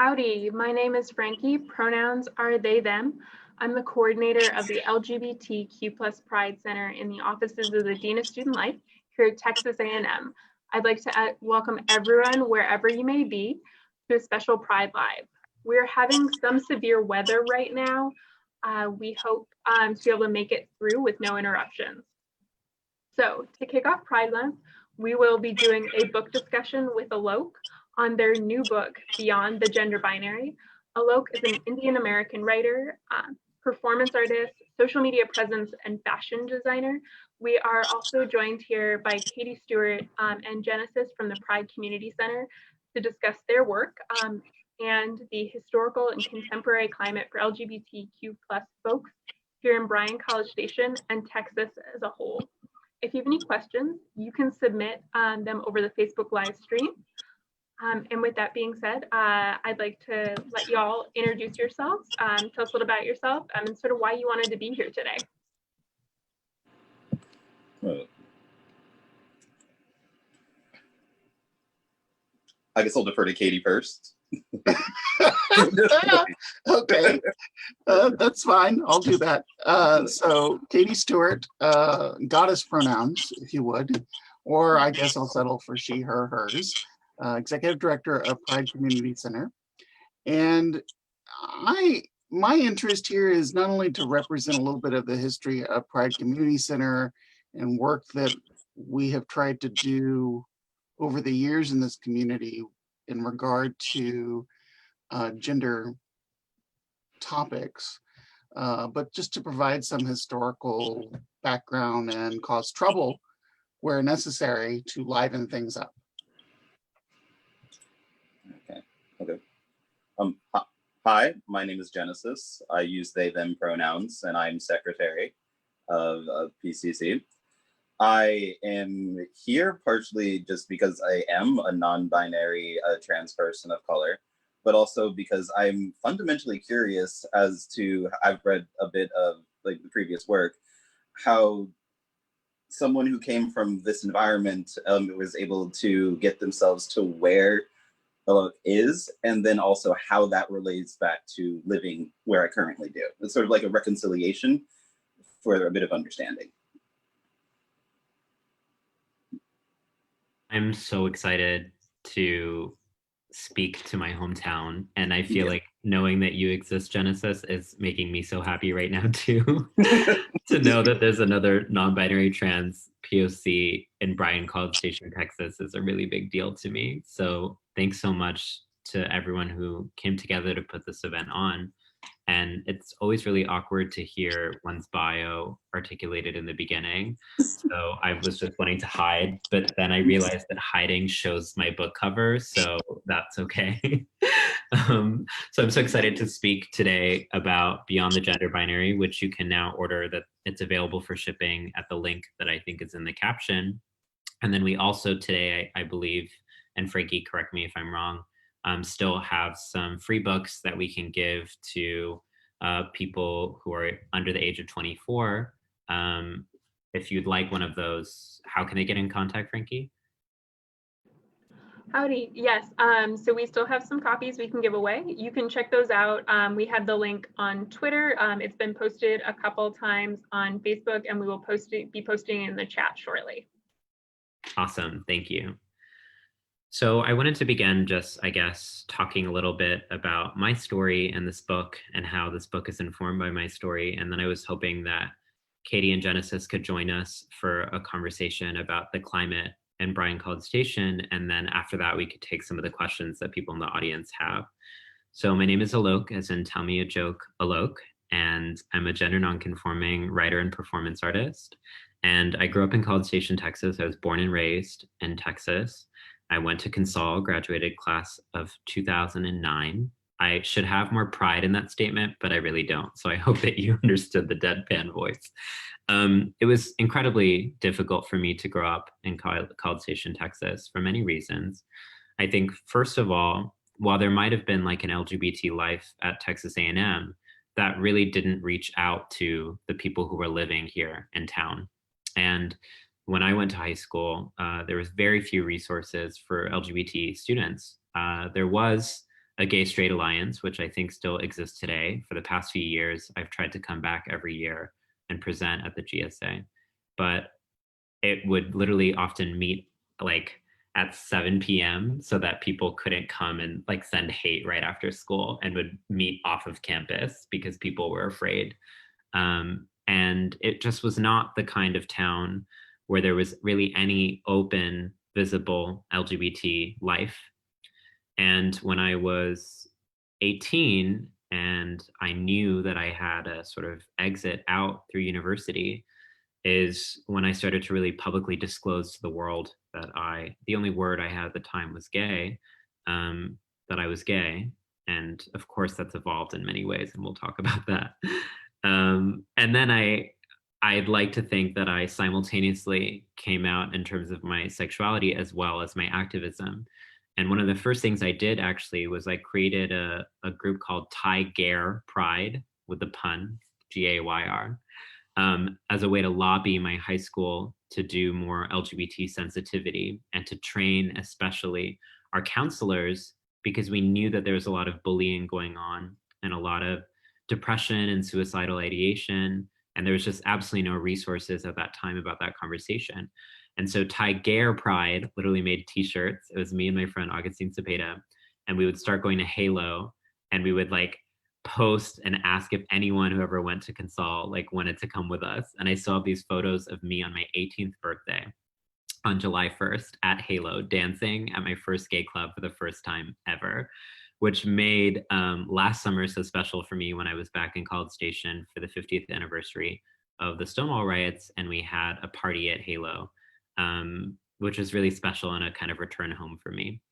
Howdy, my name is Frankie. Pronouns are they, them. I'm the coordinator of the LGBTQ+ Pride Center in the offices of the Dean of Student Life here at Texas A&M. I'd like to welcome everyone, wherever you may be, to a special Pride Live. We're having some severe weather right now. We hope to be able to make it through with no interruptions. So to kick off Pride Month, we will be doing a book discussion with Alok on their new book, Beyond the Gender Binary. Alok is an Indian American writer, performance artist, social media presence, and fashion designer. We are also joined here by Katie Stewart and Genesis from the Pride Community Center to discuss their work and the historical and contemporary climate for LGBTQ+ folks here in Bryan College Station and Texas as a whole. If you have any questions, you can submit them over the Facebook live stream. And with that being said, I'd like to let y'all introduce yourselves, tell us a little about yourself, and sort of why you wanted to be here today. I guess I'll defer to Katie first. Okay, that's fine. I'll do that. So Katie Stewart, goddess pronouns, if you would, or I guess I'll settle for she, her, hers. Executive Director of Pride Community Center. And my interest here is not only to represent a little bit of the history of Pride Community Center and work that we have tried to do over the years in this community in regard to gender topics, but just to provide some historical background and cause trouble where necessary to liven things up. Okay. Hi, my name is Genesis. I use they, them pronouns, and I'm secretary of PCC. I am here partially just because I am a non-binary trans person of color, but also because I'm fundamentally curious as to, I've read a bit of like the previous work, how someone who came from this environment was able to get themselves to where is, and then also how that relates back to living where I currently do. It's sort of like a reconciliation for a bit of understanding. I'm so excited to speak to my hometown, and I feel like knowing that you exist, Genesis, is making me so happy right now too. To know that there's another non-binary trans POC in Bryan College Station, Texas is a really big deal to me. So thanks so much to everyone who came together to put this event on. And it's always really awkward to hear one's bio articulated in the beginning. So I was just wanting to hide, but then I realized that hiding shows my book cover, so that's okay. So I'm so excited to speak today about Beyond the Gender Binary, which you can now order. That it's available for shipping at the link that I think is in the caption. And then we also today, I believe, and Frankie, correct me if I'm wrong, still have some free books that we can give to people who are under the age of 24. If you'd like one of those, how can they get in contact, Frankie? Howdy, yes. So we still have some copies we can give away. You can check those out. We have the link on Twitter. It's been posted a couple times on Facebook, and we will be posting in the chat shortly. Awesome, thank you. So I wanted to begin just, I guess, talking a little bit about my story and this book and how this book is informed by my story. And then I was hoping that Katie and Genesis could join us for a conversation about the climate in Bryan College Station. And then after that, we could take some of the questions that people in the audience have. So my name is Alok, as in tell me a joke, Alok. And I'm a gender nonconforming writer and performance artist. And I grew up in College Station, Texas. I was born and raised in Texas. I went to Consol, graduated class of 2009. I should have more pride in that statement, but I really don't. So I hope that you understood the deadpan voice. It was incredibly difficult for me to grow up in College Station, Texas, for many reasons. I think, first of all, while there might have been like an LGBT life at Texas A&M, that really didn't reach out to the people who were living here in town. And when I went to high school, there was very few resources for LGBT students. There was a gay straight alliance, which I think still exists today. For the past few years, I've tried to come back every year and present at the GSA, but it would literally often meet like at 7 p.m. so that people couldn't come and like send hate right after school, and would meet off of campus because people were afraid. And it just was not the kind of town where there was really any open, visible LGBT life. And when I was 18 and I knew that I had a sort of exit out through university, is when I started to really publicly disclose to the world that the only word I had at the time was gay, that I was gay. And of course that's evolved in many ways, and we'll talk about that. And then I'd like to think that I simultaneously came out in terms of my sexuality as well as my activism. And one of the first things I did actually was I created a group called Gay Pride, with the pun, GAYR, as a way to lobby my high school to do more LGBT sensitivity and to train especially our counselors, because we knew that there was a lot of bullying going on and a lot of depression and suicidal ideation. And there was just absolutely no resources at that time about that conversation. And so Gay Pride literally made t-shirts. It was me and my friend Augustine Cepeda, and we would start going to Halo, and we would like post and ask if anyone who ever went to Consol like wanted to come with us. And I still have these photos of me on my 18th birthday on July 1st at Halo, dancing at my first gay club for the first time ever, which made last summer so special for me when I was back in College Station for the 50th anniversary of the Stonewall riots. And we had a party at Halo, which was really special and a kind of return home for me.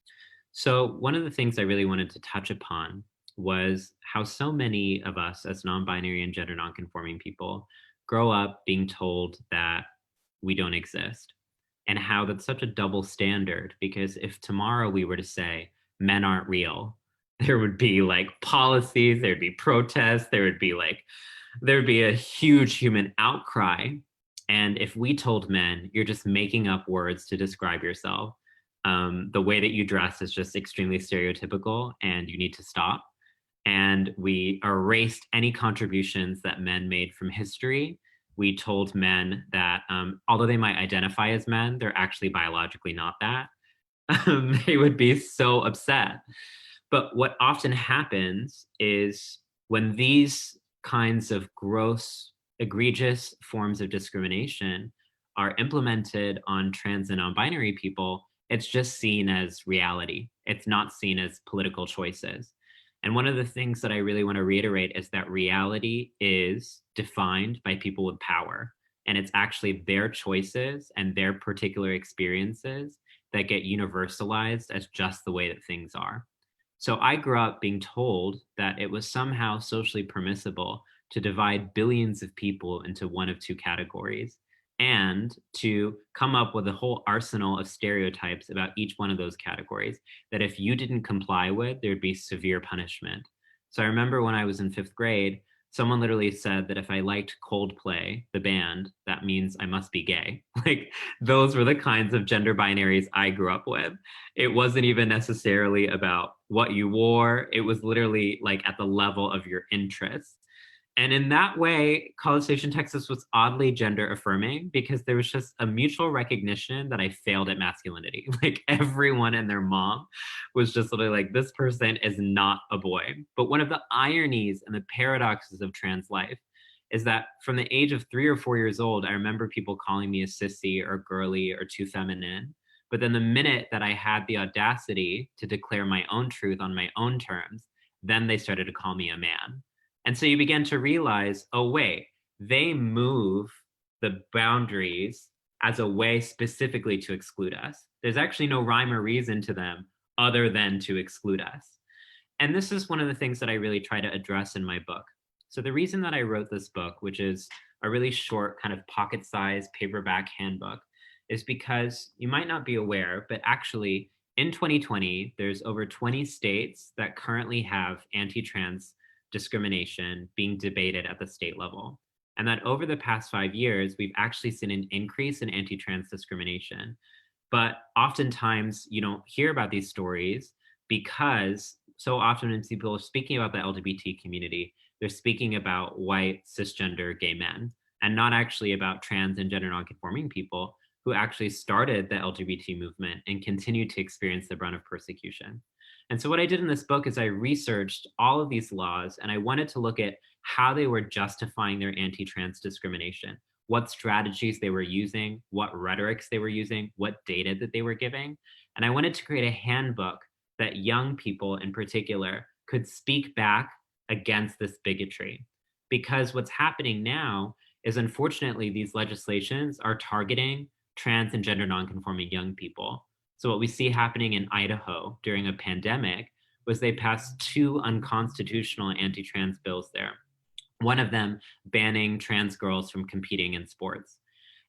So one of the things I really wanted to touch upon was how so many of us as non-binary and gender non-conforming people grow up being told that we don't exist, and how that's such a double standard. Because if tomorrow we were to say men aren't real, there would be like policies, there'd be protests, there'd be a huge human outcry. And if we told men, you're just making up words to describe yourself, the way that you dress is just extremely stereotypical and you need to stop. And we erased any contributions that men made from history. We told men that although they might identify as men, they're actually biologically not that. They would be so upset. But what often happens is when these kinds of gross, egregious forms of discrimination are implemented on trans and non-binary people, it's just seen as reality. It's not seen as political choices. And one of the things that I really want to reiterate is that reality is defined by people with power. And it's actually their choices and their particular experiences that get universalized as just the way that things are. So I grew up being told that it was somehow socially permissible to divide billions of people into one of two categories, and to come up with a whole arsenal of stereotypes about each one of those categories that if you didn't comply with, there'd be severe punishment. So I remember when I was in 5th grade, someone literally said that if I liked Coldplay, the band, that means I must be gay. Like, those were the kinds of gender binaries I grew up with. It wasn't even necessarily about what you wore. It was literally like at the level of your interests. And in that way, College Station, Texas was oddly gender affirming, because there was just a mutual recognition that I failed at masculinity. Like, everyone and their mom was just literally like, this person is not a boy. But one of the ironies and the paradoxes of trans life is that from the age of 3 or 4 years old, I remember people calling me a sissy or girly or too feminine. But then the minute that I had the audacity to declare my own truth on my own terms, then they started to call me a man. And so you begin to realize, oh, wait, they move the boundaries as a way specifically to exclude us. There's actually no rhyme or reason to them other than to exclude us. And this is one of the things that I really try to address in my book. So the reason that I wrote this book, which is a really short kind of pocket-sized paperback handbook, is because you might not be aware, but actually in 2020, there's over 20 states that currently have anti-trans discrimination being debated at the state level. And that over the past 5 years, we've actually seen an increase in anti-trans discrimination. But oftentimes you don't hear about these stories because so often when people are speaking about the LGBT community, they're speaking about white, cisgender, gay men, and not actually about trans and gender nonconforming people who actually started the LGBT movement and continue to experience the brunt of persecution. And so what I did in this book is I researched all of these laws, and I wanted to look at how they were justifying their anti-trans discrimination, what strategies they were using, what rhetorics they were using, what data that they were giving. And I wanted to create a handbook that young people in particular could speak back against this bigotry. Because what's happening now is, unfortunately, these legislations are targeting trans and gender nonconforming young people. So what we see happening in Idaho during a pandemic was they passed 2 unconstitutional anti-trans bills there. One of them banning trans girls from competing in sports.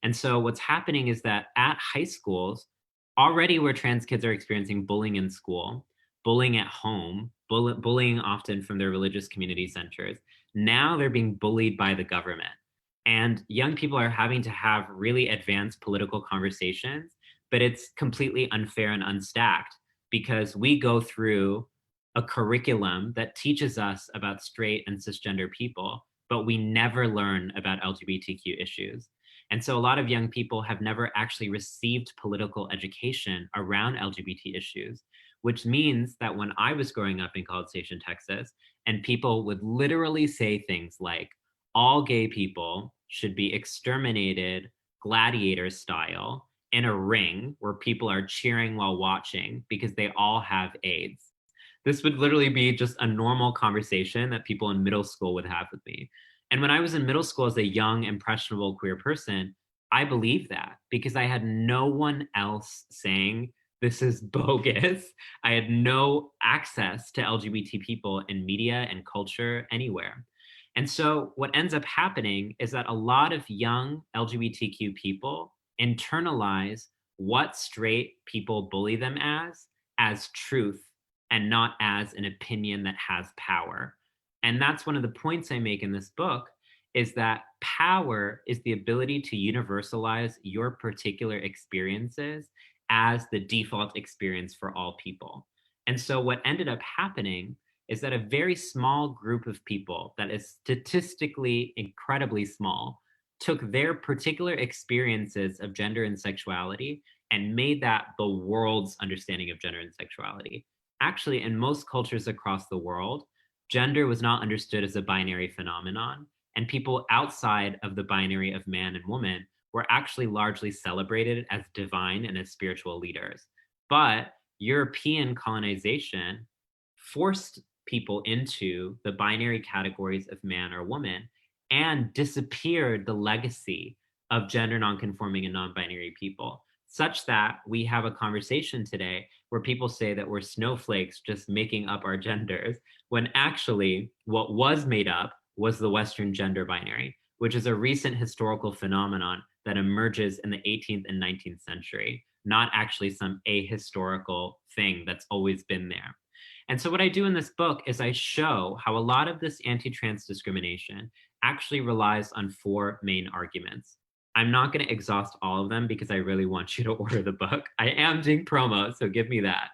And so what's happening is that at high schools, already where trans kids are experiencing bullying in school, bullying at home, bullying often from their religious community centers, now they're being bullied by the government. And young people are having to have really advanced political conversations, but it's completely unfair and unstacked because we go through a curriculum that teaches us about straight and cisgender people, but we never learn about LGBTQ issues. And so a lot of young people have never actually received political education around LGBT issues, which means that when I was growing up in College Station, Texas, and people would literally say things like, all gay people should be exterminated gladiator style in a ring where people are cheering while watching because they all have AIDS. This would literally be just a normal conversation that people in middle school would have with me. And when I was in middle school as a young, impressionable queer person, I believed that because I had no one else saying, this is bogus. I had no access to LGBT people in media and culture anywhere. And so what ends up happening is that a lot of young LGBTQ people internalize what straight people bully them as truth and not as an opinion that has power. And that's one of the points I make in this book, is that power is the ability to universalize your particular experiences as the default experience for all people. And so what ended up happening is that a very small group of people that is statistically incredibly small took their particular experiences of gender and sexuality and made that the world's understanding of gender and sexuality. Actually, in most cultures across the world, gender was not understood as a binary phenomenon, and people outside of the binary of man and woman were actually largely celebrated as divine and as spiritual leaders. But European colonization forced people into the binary categories of man or woman and disappeared the legacy of gender nonconforming and non-binary people, such that we have a conversation today where people say that we're snowflakes just making up our genders, when actually what was made up was the Western gender binary, which is a recent historical phenomenon that emerges in the 18th and 19th century, not actually some ahistorical thing that's always been there. And so what I do in this book is I show how a lot of this anti-trans discrimination actually relies on 4 main arguments. I'm not going to exhaust all of them because I really want you to order the book. I am doing promo, so give me that.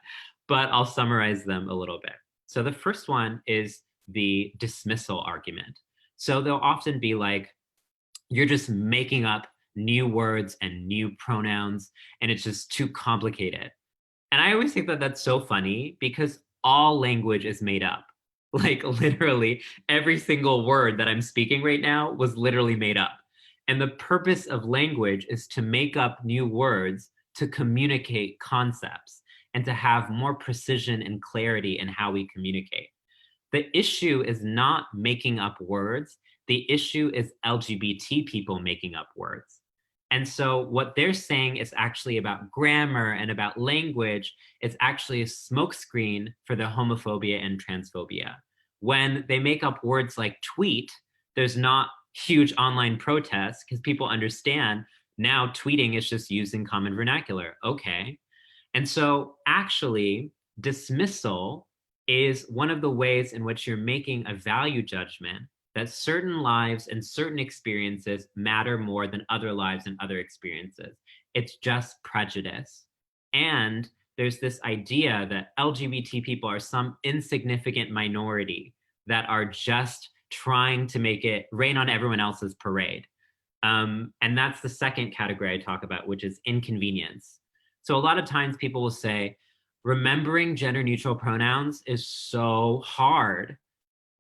But I'll summarize them a little bit. So the first one is the dismissal argument. So they'll often be like, you're just making up new words and new pronouns, and it's just too complicated. And I always think that that's so funny because all language is made up. Like literally every single word that I'm speaking right now was literally made up. And the purpose of language is to make up new words to communicate concepts and to have more precision and clarity in how we communicate. The issue is not making up words. The issue is LGBT people making up words. And so what they're saying is actually about grammar and about language. It's actually a smokescreen for the homophobia and transphobia. When they make up words like tweet, there's not huge online protests because people understand now tweeting is just using common vernacular. Okay. And so actually dismissal is one of the ways in which you're making a value judgment that certain lives and certain experiences matter more than other lives and other experiences. It's just prejudice. And there's this idea that LGBT people are some insignificant minority that are just trying to make it rain on everyone else's parade. And that's the second category I talk about, which is inconvenience. So a lot of times people will say, remembering gender neutral pronouns is so hard.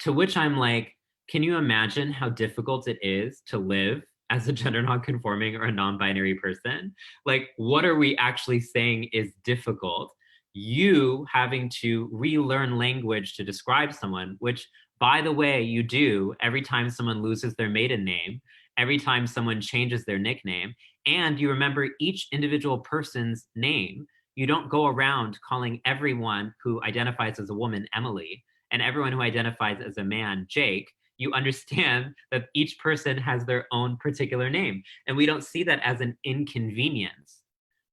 To which I'm like, can you imagine how difficult it is to live as a gender nonconforming or a non-binary person? Like, what are we actually saying is difficult? You having to relearn language to describe someone, which, by the way, you do every time someone loses their maiden name, every time someone changes their nickname, and you remember each individual person's name. You don't go around calling everyone who identifies as a woman Emily and everyone who identifies as a man Jake. You understand that each person has their own particular name, and we don't see that as an inconvenience.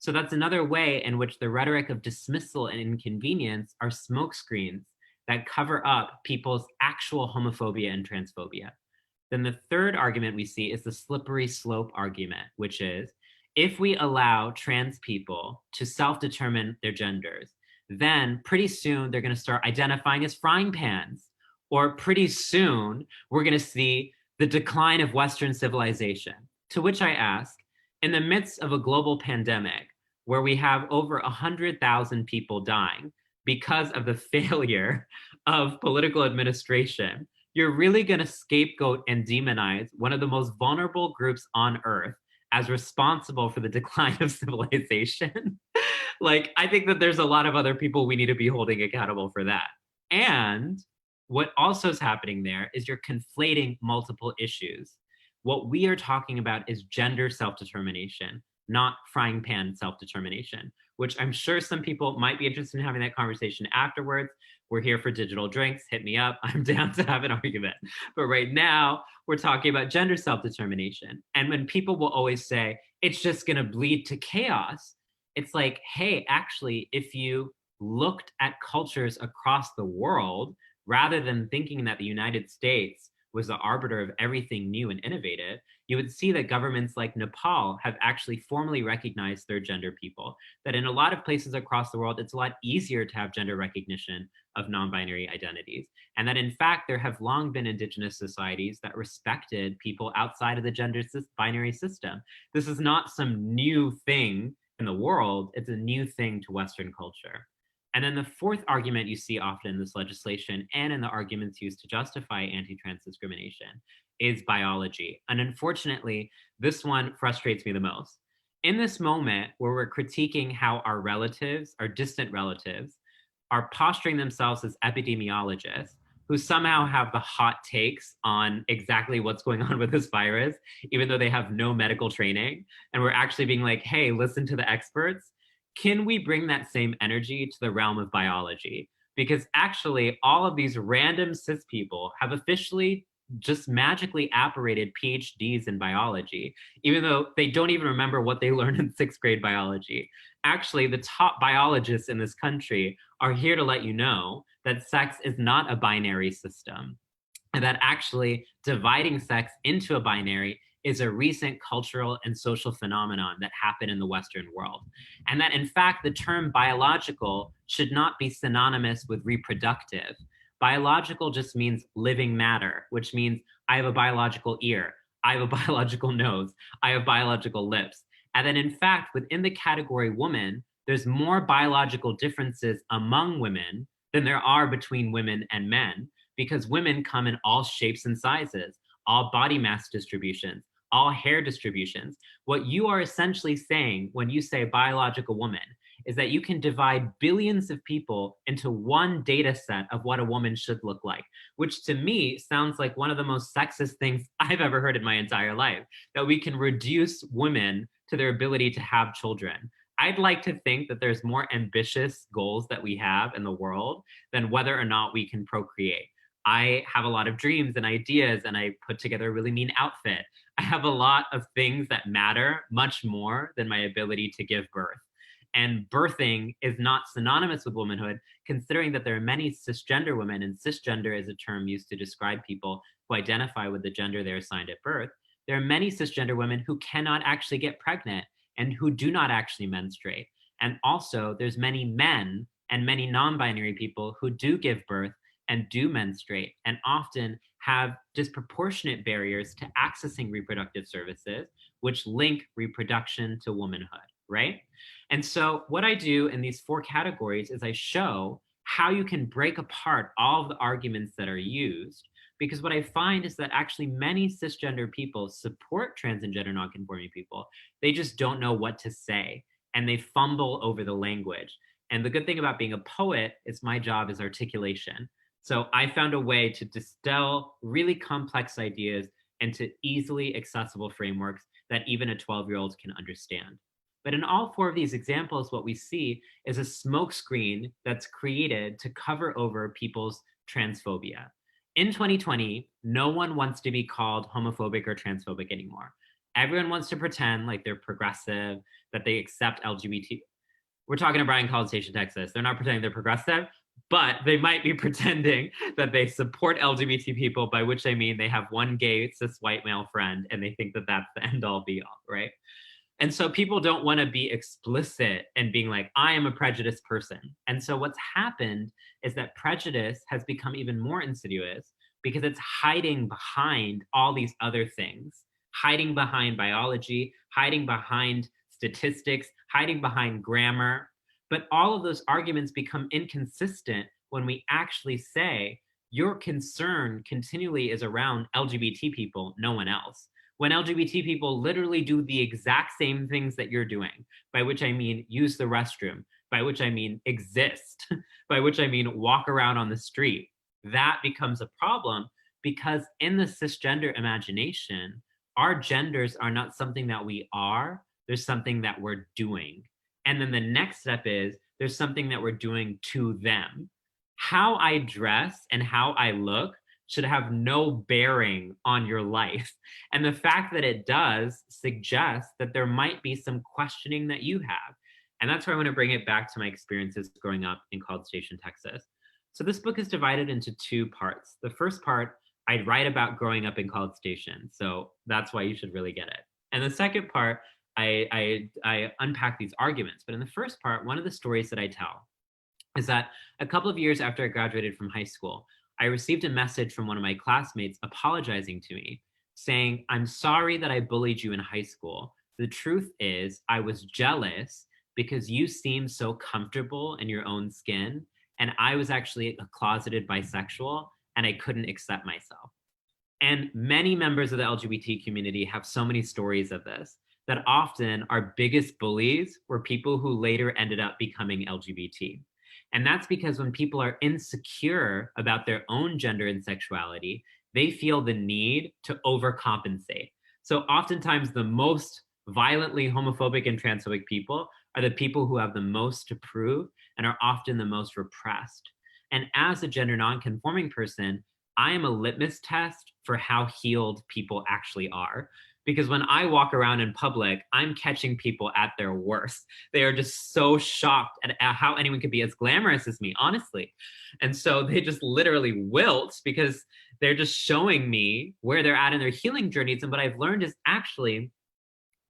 So that's another way in which the rhetoric of dismissal and inconvenience are smokescreens that cover up people's actual homophobia and transphobia. Then the third argument we see is the slippery slope argument, which is if we allow trans people to self-determine their genders, then pretty soon they're going to start identifying as frying pans, or pretty soon we're going to see the decline of Western civilization. To which I ask, in the midst of a global pandemic where we have over 100,000 people dying because of the failure of political administration, you're really going to scapegoat and demonize one of the most vulnerable groups on earth as responsible for the decline of civilization? Like, I think that there's a lot of other people we need to be holding accountable for that. And what also is happening there is you're conflating multiple issues. What we are talking about is gender self-determination, not frying pan self-determination, which I'm sure some people might be interested in having that conversation afterwards. We're here for digital drinks, hit me up. I'm down to have an argument. But right now, we're talking about gender self-determination. And when people will always say, it's just gonna bleed to chaos, it's like, hey, actually, if you looked at cultures across the world, rather than thinking that the United States was the arbiter of everything new and innovative, you would see that governments like Nepal have actually formally recognized third gender people, that in a lot of places across the world, it's a lot easier to have gender recognition of non-binary identities. And that in fact, there have long been indigenous societies that respected people outside of the gender binary system. This is not some new thing in the world, it's a new thing to Western culture. And then the fourth argument you see often in this legislation and in the arguments used to justify anti-trans discrimination is biology. And unfortunately, this one frustrates me the most. In this moment where we're critiquing how our relatives, our distant relatives, are posturing themselves as epidemiologists who somehow have the hot takes on exactly what's going on with this virus, even though they have no medical training, and we're actually being like, hey, listen to the experts. Can we bring that same energy to the realm of biology? Because actually, all of these random cis people have officially just magically apparated PhDs in biology, even though they don't even remember what they learned in sixth grade biology. Actually, the top biologists in this country are here to let you know that sex is not a binary system, and that actually dividing sex into a binary is a recent cultural and social phenomenon that happened in the Western world. And that in fact, the term biological should not be synonymous with reproductive. Biological just means living matter, which means I have a biological ear, I have a biological nose, I have biological lips. And then in fact, within the category woman, there's more biological differences among women than there are between women and men, because women come in all shapes and sizes, all body mass distributions, all hair distributions. What you are essentially saying when you say biological woman is that you can divide billions of people into one data set of what a woman should look like, which to me sounds like one of the most sexist things I've ever heard in my entire life, that we can reduce women to their ability to have children. I'd like to think that there's more ambitious goals that we have in the world than whether or not we can procreate. I have a lot of dreams and ideas, and I put together a really mean outfit. I have a lot of things that matter much more than my ability to give birth. And birthing is not synonymous with womanhood, considering that there are many cisgender women, and cisgender is a term used to describe people who identify with the gender they're assigned at birth. There are many cisgender women who cannot actually get pregnant and who do not actually menstruate. And also there's many men and many non-binary people who do give birth and do menstruate and often have disproportionate barriers to accessing reproductive services, which link reproduction to womanhood, right? And so what I do in these 4 categories is I show how you can break apart all of the arguments that are used, because what I find is that actually many cisgender people support trans and gender nonconforming people. They just don't know what to say and they fumble over the language. And the good thing about being a poet is my job is articulation. So I found a way to distill really complex ideas into easily accessible frameworks that even a 12-year-old can understand. But in all 4 of these examples, what we see is a smokescreen that's created to cover over people's transphobia. In 2020, no one wants to be called homophobic or transphobic anymore. Everyone wants to pretend like they're progressive, that they accept LGBT. We're talking to Bryan, College Station, Texas. They're not pretending they're progressive, but they might be pretending that they support LGBT people, by which I mean they have one gay cis white male friend and they think that that's the end all be all, right? And so people don't want to be explicit and being like, I am a prejudiced person. And so what's happened is that prejudice has become even more insidious because it's hiding behind all these other things, hiding behind biology, hiding behind statistics, hiding behind grammar. But all of those arguments become inconsistent when we actually say, your concern continually is around LGBT people, no one else. When LGBT people literally do the exact same things that you're doing, by which I mean use the restroom, by which I mean exist, by which I mean walk around on the street, that becomes a problem because in the cisgender imagination, our genders are not something that we are, there's something that we're doing. And then the next step is there's something that we're doing to them. How I dress and how I look should have no bearing on your life. And the fact that it does suggests that there might be some questioning that you have. And that's why I want to bring it back to my experiences growing up in College Station, Texas. So this book is divided into 2 parts. The first part, I write about growing up in College Station. So that's why you should really get it. And the second part, I unpack these arguments. But in the first part, one of the stories that I tell is that a couple of years after I graduated from high school, I received a message from one of my classmates apologizing to me, saying, I'm sorry that I bullied you in high school. The truth is I was jealous because you seemed so comfortable in your own skin. And I was actually a closeted bisexual and I couldn't accept myself. And many members of the LGBT community have so many stories of this, that often our biggest bullies were people who later ended up becoming LGBT. And that's because when people are insecure about their own gender and sexuality, they feel the need to overcompensate. So oftentimes the most violently homophobic and transphobic people are the people who have the most to prove and are often the most repressed. And as a gender nonconforming person, I am a litmus test for how healed people actually are. Because when I walk around in public, I'm catching people at their worst. They are just so shocked at how anyone could be as glamorous as me, honestly. And so they just literally wilt because they're just showing me where they're at in their healing journeys. And what I've learned is actually,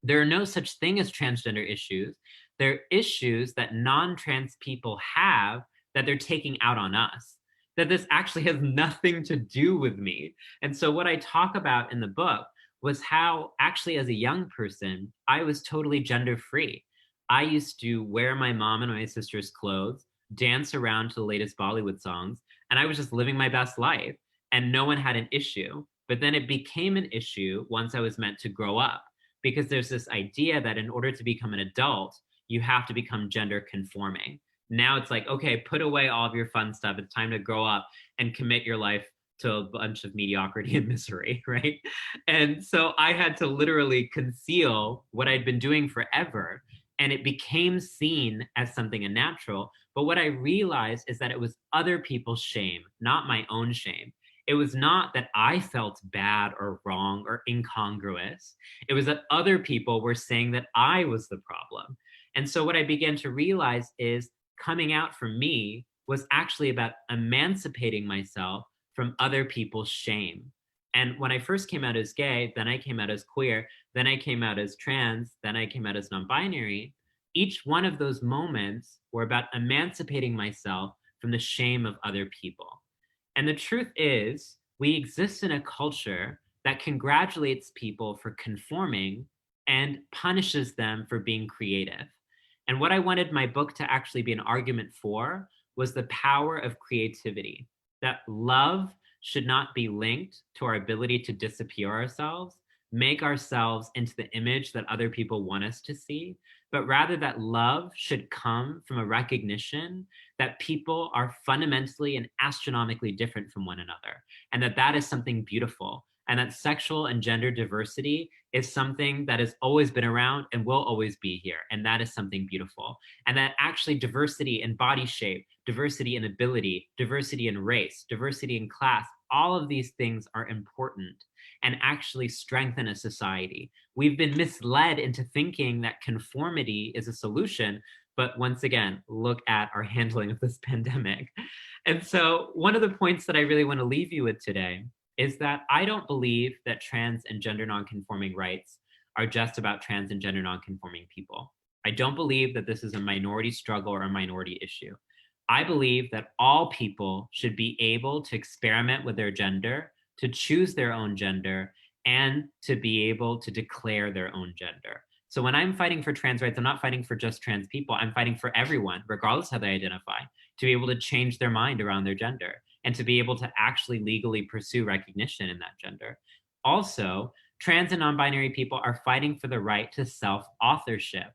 there are no such thing as transgender issues. They're issues that non-trans people have that they're taking out on us. That this actually has nothing to do with me. And so what I talk about in the book was how actually as a young person, I was totally gender free. I used to wear my mom and my sister's clothes, dance around to the latest Bollywood songs, and I was just living my best life and no one had an issue. But then it became an issue once I was meant to grow up because there's this idea that in order to become an adult, you have to become gender conforming. Now it's like, okay, put away all of your fun stuff. It's time to grow up and commit your life to a bunch of mediocrity and misery, right? And so I had to literally conceal what I'd been doing forever, and it became seen as something unnatural. But what I realized is that it was other people's shame, not my own shame. It was not that I felt bad or wrong or incongruous. It was that other people were saying that I was the problem. And so what I began to realize is coming out for me was actually about emancipating myself from other people's shame. And when I first came out as gay, then I came out as queer, then I came out as trans, then I came out as non-binary, each one of those moments were about emancipating myself from the shame of other people. And the truth is, we exist in a culture that congratulates people for conforming and punishes them for being creative. And what I wanted my book to actually be an argument for was the power of creativity, that love should not be linked to our ability to disappear ourselves, make ourselves into the image that other people want us to see, but rather that love should come from a recognition that people are fundamentally and astronomically different from one another, and that that is something beautiful, and that sexual and gender diversity is something that has always been around and will always be here, and that is something beautiful. And that actually diversity in body shape, diversity in ability, diversity in race, diversity in class, all of these things are important and actually strengthen a society. We've been misled into thinking that conformity is a solution, but once again, look at our handling of this pandemic. And so one of the points that I really want to leave you with today is that I don't believe that trans and gender nonconforming rights are just about trans and gender nonconforming people. I don't believe that this is a minority struggle or a minority issue. I believe that all people should be able to experiment with their gender, to choose their own gender, and to be able to declare their own gender. So when I'm fighting for trans rights, I'm not fighting for just trans people. I'm fighting for everyone, regardless how they identify, to be able to change their mind around their gender and to be able to actually legally pursue recognition in that gender. Also, trans and non-binary people are fighting for the right to self-authorship.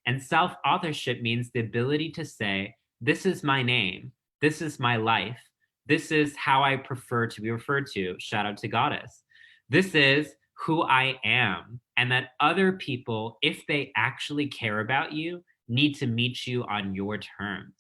And self-authorship means the ability to say, this is my name, this is my life, this is how I prefer to be referred to, shout out to Goddess. This is who I am, and that other people, if they actually care about you, need to meet you on your terms.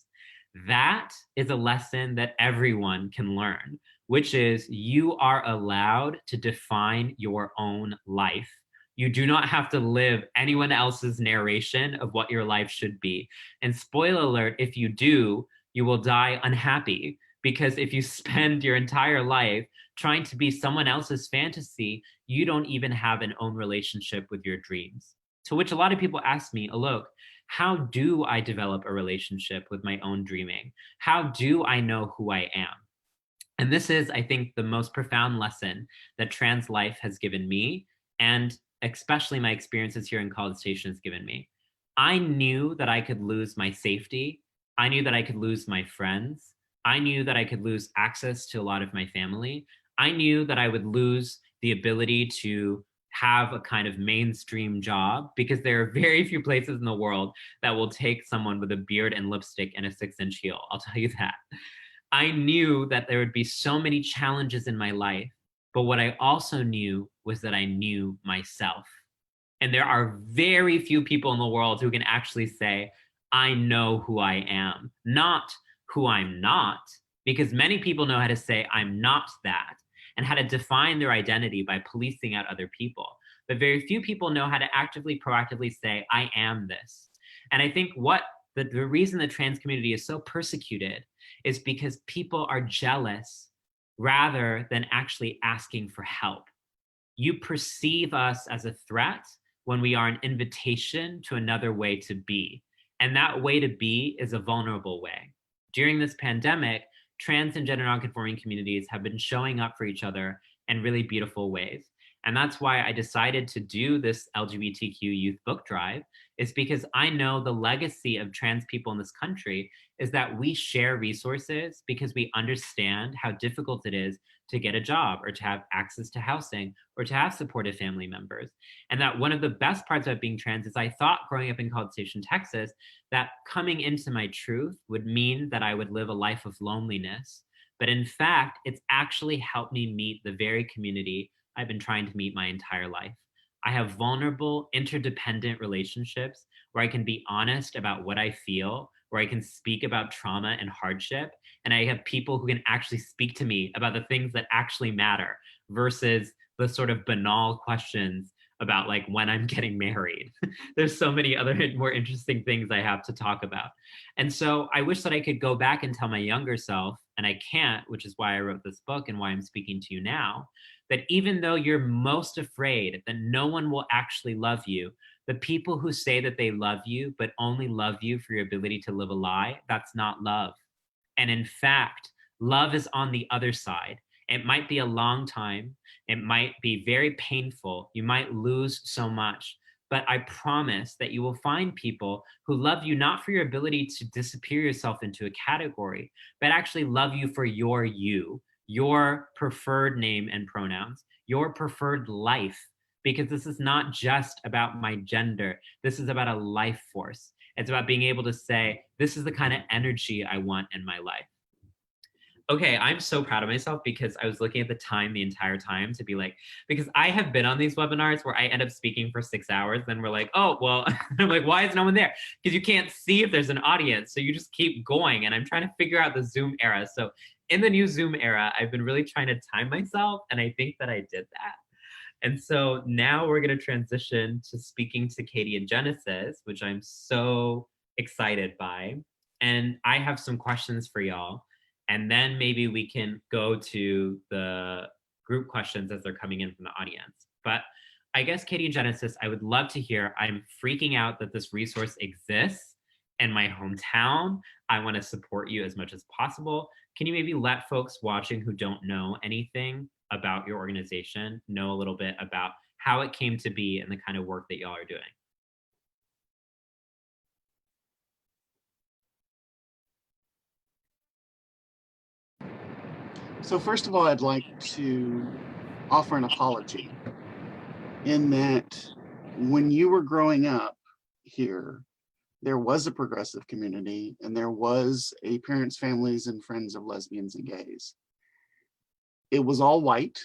That is a lesson that everyone can learn, which is you are allowed to define your own life. You do not have to live anyone else's narration of what your life should be. And spoiler alert, if you do, you will die unhappy, because if you spend your entire life trying to be someone else's fantasy, you don't even have an own relationship with your dreams. To which a lot of people ask me, Alok, how do I develop a relationship with my own dreaming? How do I know who I am? And this is, I think, the most profound lesson that trans life has given me, and especially my experiences here in College Station has given me. I knew that I could lose my safety. I knew that I could lose my friends. I knew that I could lose access to a lot of my family. I knew that I would lose the ability to have a kind of mainstream job, because there are very few places in the world that will take someone with a beard and lipstick and a 6-inch heel. I'll tell you that. I knew that there would be so many challenges in my life, but what I also knew was that I knew myself. And there are very few people in the world who can actually say, I know who I am, not who I'm not, because many people know how to say, I'm not that, and how to define their identity by policing out other people. But very few people know how to actively, proactively say, I am this. And I think what the reason the trans community is so persecuted is because people are jealous rather than actually asking for help. You perceive us as a threat when we are an invitation to another way to be. And that way to be is a vulnerable way. During this pandemic, trans and gender nonconforming communities have been showing up for each other in really beautiful ways. And that's why I decided to do this LGBTQ youth book drive, is because I know the legacy of trans people in this country is that we share resources because we understand how difficult it is to get a job or to have access to housing or to have supportive family members. And that one of the best parts about being trans is I thought growing up in College Station, Texas, that coming into my truth would mean that I would live a life of loneliness. But in fact, it's actually helped me meet the very community I've been trying to meet my entire life. I have vulnerable, interdependent relationships where I can be honest about what I feel, where I can speak about trauma and hardship, and I have people who can actually speak to me about the things that actually matter versus the sort of banal questions about like when I'm getting married. There's so many other more interesting things I have to talk about. And so I wish that I could go back and tell my younger self, and I can't, which is why I wrote this book and why I'm speaking to you now, that even though you're most afraid that no one will actually love you, The people who say that they love you, but only love you for your ability to live a lie, that's not love. And in fact, love is on the other side. It might be a long time. It might be very painful. You might lose so much. But I promise that you will find people who love you not for your ability to disappear yourself into a category, but actually love you for you, your preferred name and pronouns, your preferred life. Because this is not just about my gender. This is about a life force. It's about being able to say, this is the kind of energy I want in my life. Okay, I'm so proud of myself because I was looking at the time the entire time to be like, because I have been on these webinars where I end up speaking for 6 hours, then we're like, oh, well, I'm like, why is no one there? Because you can't see if there's an audience, so you just keep going. And I'm trying to figure out the Zoom era. So in the new Zoom era, I've been really trying to time myself, and I think that I did that. And so now we're going to transition to speaking to Katie and Genesis, which I'm so excited by. And I have some questions for y'all. And then maybe we can go to the group questions as they're coming in from the audience. But I guess Katie and Genesis, I would love to hear, I'm freaking out that this resource exists in my hometown. I want to support you as much as possible. Can you maybe let folks watching who don't know anything about your organization know a little bit about how it came to be and the kind of work that y'all are doing? So first of all, I'd like to offer an apology in that when you were growing up here, there was a progressive community and there was a parents, families, and friends of lesbians and gays. It was all white.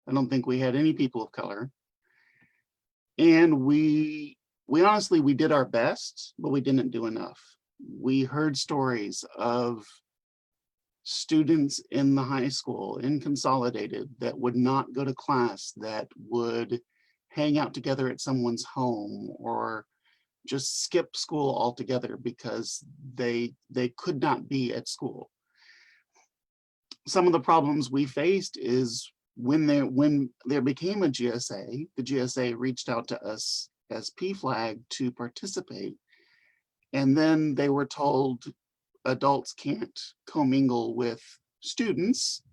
I don't think we had any people of color. And we honestly, we did our best, but we didn't do enough. We heard stories of students in the high school, in Consolidated, that would not go to class, that would hang out together at someone's home or just skip school altogether because they could not be at school. Some of the problems we faced is when there became a GSA, the GSA reached out to us as PFLAG to participate, and then they were told adults can't commingle with students,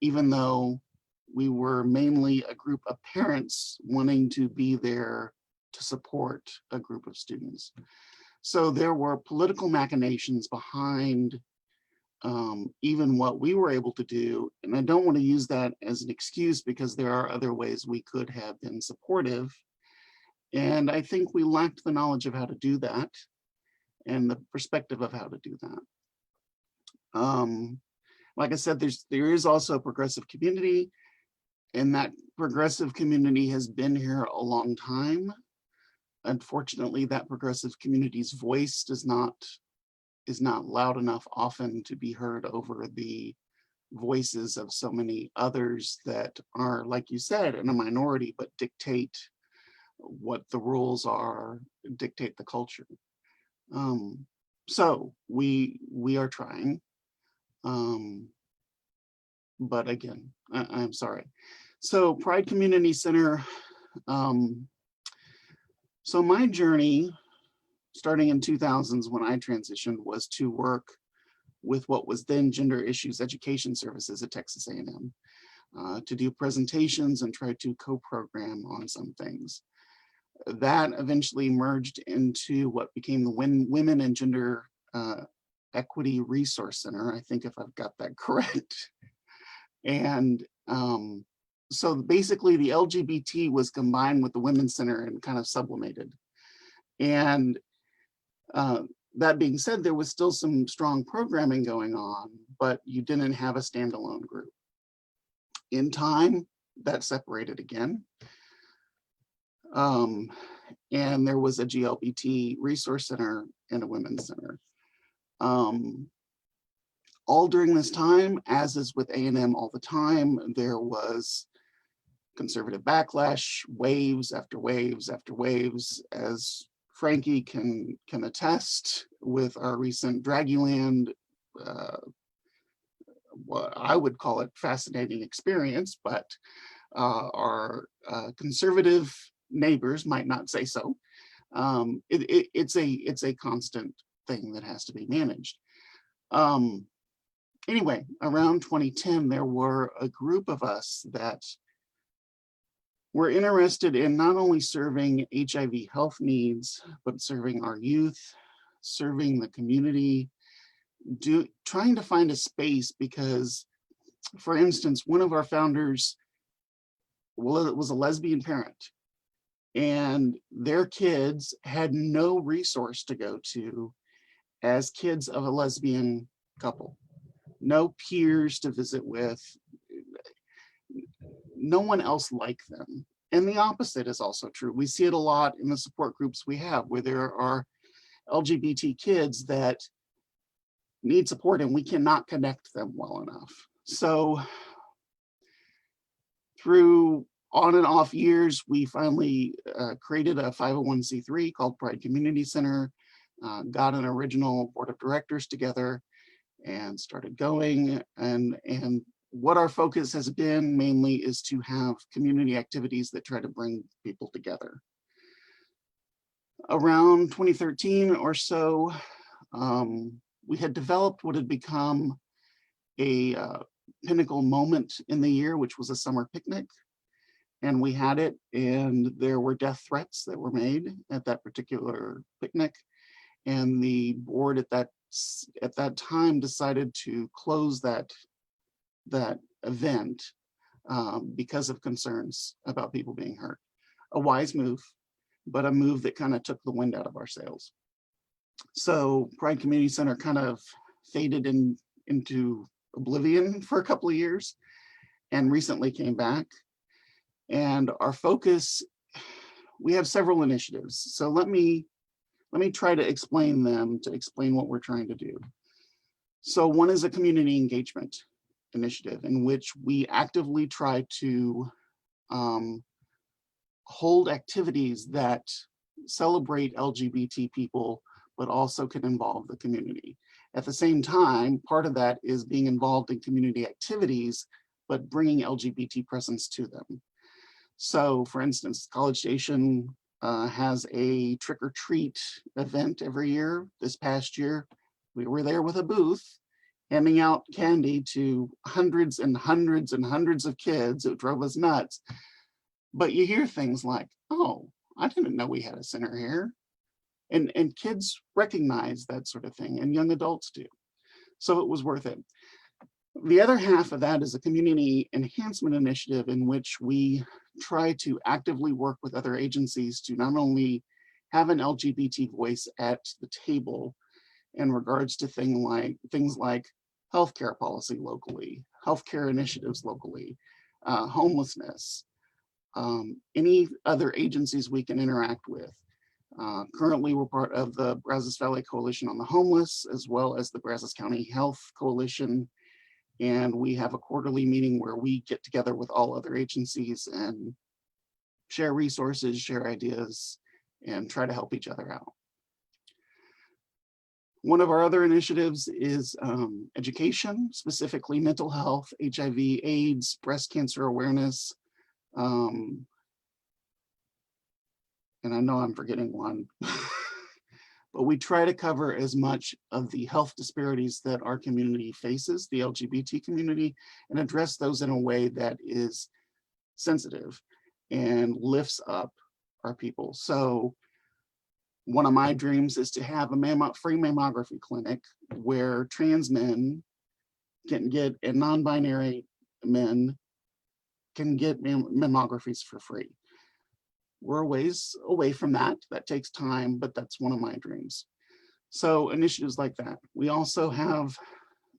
even though we were mainly a group of parents wanting to be there to support a group of students. So there were political machinations behind even what we were able to do. And I don't want to use that as an excuse because there are other ways we could have been supportive. And I think we lacked the knowledge of how to do that and the perspective of how to do that. Like I said, there is also a progressive community, and that progressive community has been here a long time. Unfortunately, that progressive community's voice is not loud enough often to be heard over the voices of so many others that are, like you said, in a minority, but dictate what the rules are, dictate the culture. So we are trying, but again, I'm sorry. So Pride Community Center. So my journey, starting in 2000s when I transitioned, was to work with what was then Gender Issues Education Services at Texas A&M, to do presentations and try to co-program on some things. That eventually merged into what became the Women and Gender Equity Resource Center, I think, if I've got that correct. And so basically the LGBT was combined with the Women's Center and kind of sublimated. And that being said, there was still some strong programming going on, but you didn't have a standalone group. In time, that separated again. And there was a GLBT resource center and a women's center. All during this time, as is with A&M all the time, there was conservative backlash, waves after waves after waves, as Frankie can attest with our recent Draggyland, what I would call it fascinating experience, but our conservative neighbors might not say so. It's a constant thing that has to be managed. Anyway, around 2010, there were a group of us that were interested in not only serving HIV health needs, but serving our youth, serving the community, trying to find a space because, for instance, one of our founders was a lesbian parent, and their kids had no resource to go to as kids of a lesbian couple. No peers to visit with, no one else like them. And the opposite is also true. We see it a lot in the support groups we have, where there are LGBT kids that need support and we cannot connect them well enough. So through on and off years, we finally created a 501c3 called Pride Community Center, got an original board of directors together, and started going. And what our focus has been mainly is to have community activities that try to bring people together. Around 2013 or so, we had developed what had become a pinnacle moment in the year, which was a summer picnic. And we had it, and there were death threats that were made at that particular picnic. And the board at that time decided to close that event because of concerns about people being hurt. A wise move, but a move that kind of took the wind out of our sails. So Pride Community Center kind of faded into oblivion for a couple of years and recently came back. And our focus, we have several initiatives. So let me try to explain them, to explain what we're trying to do. So one is a community engagement initiative in which we actively try to hold activities that celebrate LGBT people, but also can involve the community. At the same time, part of that is being involved in community activities, but bringing LGBT presence to them. So for instance, College Station has a trick or treat event every year. This past year, we were there with a booth, handing out candy to hundreds and hundreds and hundreds of kids. It drove us nuts. But you hear things like, oh, I didn't know we had a center here. And kids recognize that sort of thing, and young adults do. So it was worth it. The other half of that is a community enhancement initiative in which we try to actively work with other agencies to not only have an LGBT voice at the table in regards to things like healthcare policy locally, healthcare initiatives locally, homelessness, any other agencies we can interact with. Currently, we're part of the Brazos Valley Coalition on the Homeless, as well as the Brazos County Health Coalition. And we have a quarterly meeting where we get together with all other agencies and share resources, share ideas, and try to help each other out. One of our other initiatives is education, specifically mental health, HIV, AIDS, breast cancer awareness. And I know I'm forgetting one, but we try to cover as much of the health disparities that our community faces, the LGBT community, and address those in a way that is sensitive and lifts up our people. So one of my dreams is to have a free mammography clinic where trans men can get, and non-binary men can get mammographies for free. We're a ways away from that. That takes time, but that's one of my dreams. So initiatives like that. We also have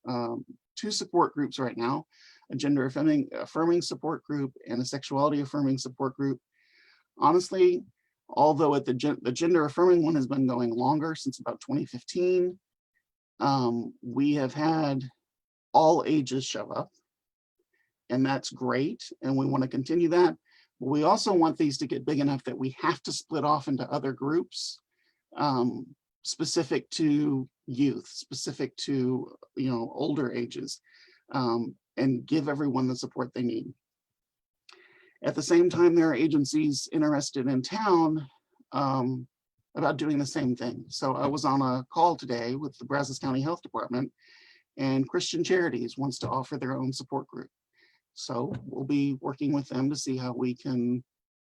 2 support groups right now, a gender affirming support group and a sexuality affirming support group. Honestly, although the gender affirming one has been going longer, since about 2015, we have had all ages show up, and that's great. And we want to continue that. We also want these to get big enough that we have to split off into other groups specific to youth, specific to older ages, and give everyone the support they need. At the same time, there are agencies interested in town about doing the same thing. So I was on a call today with the Brazos County Health Department, and Christian Charities wants to offer their own support group. So we'll be working with them to see how we can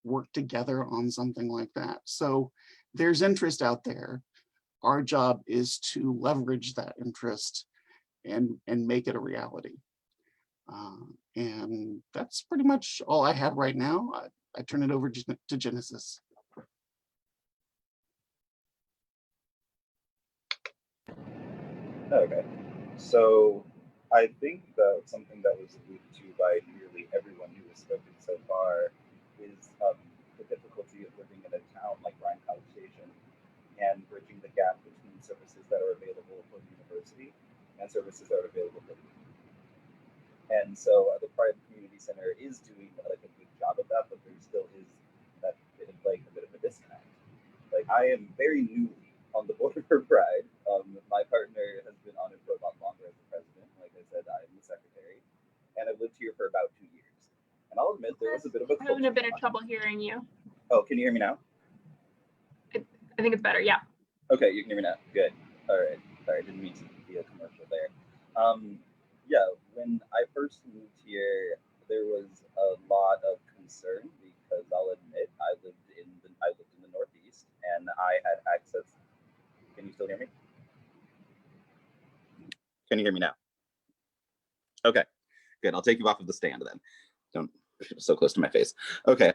work together on something like that. So there's interest out there. Our job is to leverage that interest and make it a reality. And that's pretty much all I have right now. I turn it over to Genesis. Okay, so I think that something that was alluded to by nearly everyone who has spoken so far is the difficulty of living in a town like Bryan College Station and bridging the gap between services that are available for the university and services that are available for the community. And so the Pride Community Center is doing like a good job of that, but there still is that bit of like a bit of a disconnect. Like I am very newly on the board for Pride. My partner has been on it for a lot longer as the president. Like I said, I'm the secretary, and I've lived here for about 2 years. And I'll admit there was a bit of a I'm having a bit of trouble hearing you. Oh, can you hear me now? I think it's better, yeah. Okay, you can hear me now. Good. All right. Sorry, I didn't mean to be a commercial there. Yeah, when I first moved here, there was a lot of concern because I'll admit I lived in the Northeast and I had access. Can you still hear me? Can you hear me now? Okay, good. I'll take you off of the stand then. Don't so close to my face. Okay.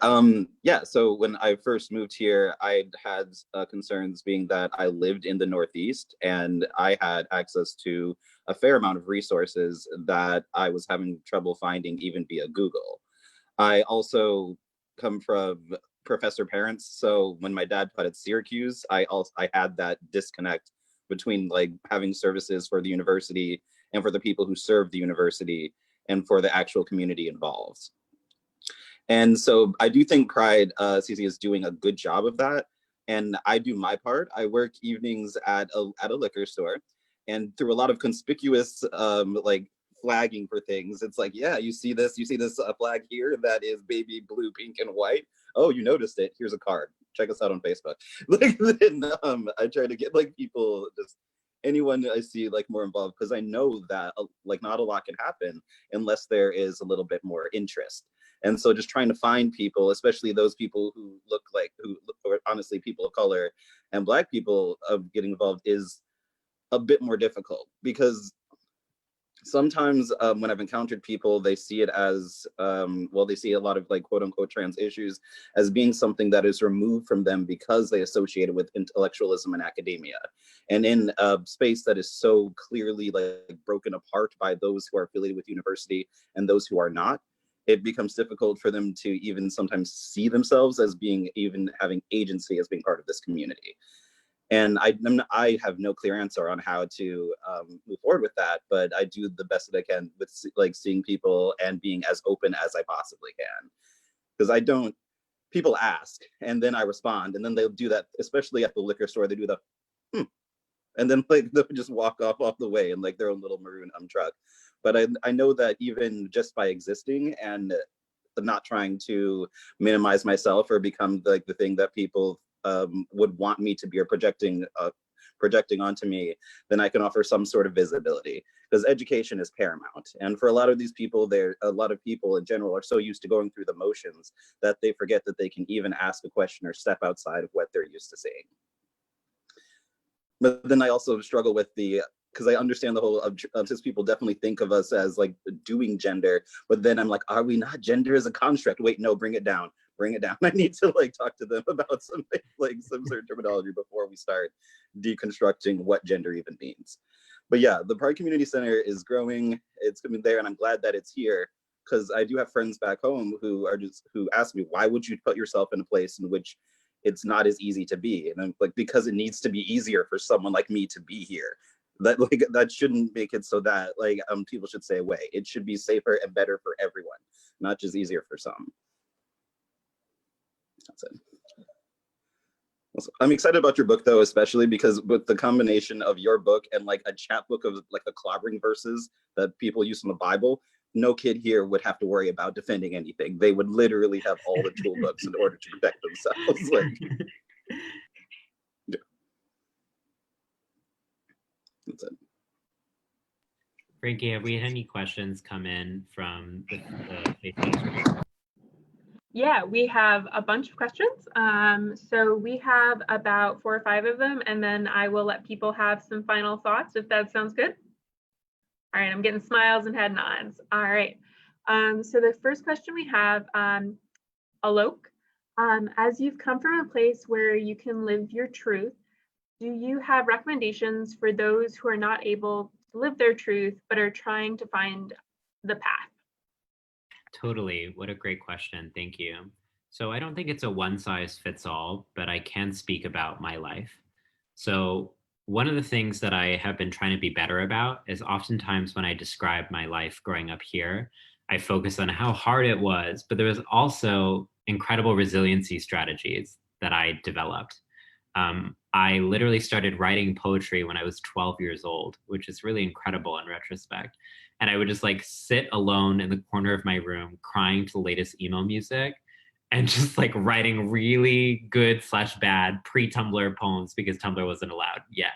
Yeah. So when I first moved here, I had concerns being that I lived in the Northeast and I had access to a fair amount of resources that I was having trouble finding even via Google. I also come from professor parents, so when my dad taught at Syracuse, I had that disconnect between like having services for the university and for the people who serve the university and for the actual community involved. And so I do think Pride CC is doing a good job of that. And I do my part. I work evenings at a liquor store, and through a lot of conspicuous like flagging for things, it's like, yeah, you see this flag here that is baby blue, pink, and white. Oh, you noticed it. Here's a card. Check us out on Facebook. Like then I try to get like people, just anyone I see like more involved, because I know that like not a lot can happen unless there is a little bit more interest. And so just trying to find people, especially those people who look like, or honestly people of color and Black people getting involved is a bit more difficult, because sometimes when I've encountered people, they see it as, well, they see a lot of like quote unquote trans issues as being something that is removed from them because they associate it with intellectualism and academia. And in a space that is so clearly like broken apart by those who are affiliated with university and those who are not, it becomes difficult for them to even sometimes see themselves as being, even having agency as being part of this community. And I have no clear answer on how to move forward with that, but I do the best that I can with like seeing people and being as open as I possibly can. Because people ask and then I respond, and then they'll do that, especially at the liquor store, they do the, and then like they'll just walk off the way in like their own little maroon truck. But I know that even just by existing and not trying to minimize myself or become like the thing that people would want me to be, or projecting onto me, then I can offer some sort of visibility, because education is paramount. And for a lot of these people, a lot of people in general are so used to going through the motions that they forget that they can even ask a question or step outside of what they're used to seeing. But then I also struggle with because I understand the whole cis people definitely think of us as like doing gender, but then I'm like, are we not? Gender is a construct. Wait, no, bring it down. I need to like talk to them about something, like some sort of terminology before we start deconstructing what gender even means. But yeah, the Pride Community Center is growing. It's coming there, and I'm glad that it's here, because I do have friends back home who ask me, why would you put yourself in a place in which it's not as easy to be? And I'm like, because it needs to be easier for someone like me to be here. That shouldn't make it so that like people should stay away. It should be safer and better for everyone, not just easier for some. That's it. I'm excited about your book though, especially because with the combination of your book and like a chat book of like the clobbering verses that people use from the Bible, no kid here would have to worry about defending anything. They would literally have all the toolbooks in order to protect themselves. Like, yeah. That's it. Frankie, have we had any questions come in from the Facebook screen? Yeah, we have a bunch of questions. So we have about 4 or 5 of them, and then I will let people have some final thoughts if that sounds good. All right, I'm getting smiles and head nods. All right. So the first question we have, Alok, as you've come from a place where you can live your truth, do you have recommendations for those who are not able to live their truth but are trying to find the path? Totally. What a great question. Thank you. So I don't think it's a one size fits all, but I can speak about my life. So one of the things that I have been trying to be better about is oftentimes when I describe my life growing up here, I focus on how hard it was, but there was also incredible resiliency strategies that I developed. I literally started writing poetry when I was 12 years old, which is really incredible in retrospect. And I would just like sit alone in the corner of my room crying to the latest emo music and just like writing really good / bad pre-Tumblr poems because Tumblr wasn't allowed yet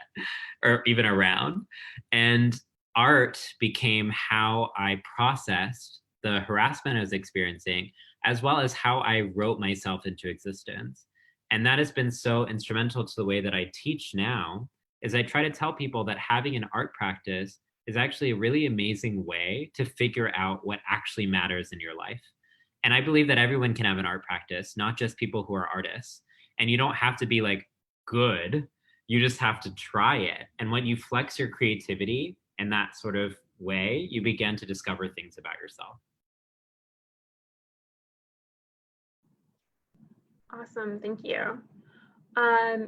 or even around. And art became how I processed the harassment I was experiencing, as well as how I wrote myself into existence. And that has been so instrumental to the way that I teach now, is I try to tell people that having an art practice is actually a really amazing way to figure out what actually matters in your life. And I believe that everyone can have an art practice, not just people who are artists. And you don't have to be like good, you just have to try it. And when you flex your creativity in that sort of way, you begin to discover things about yourself. Awesome, thank you.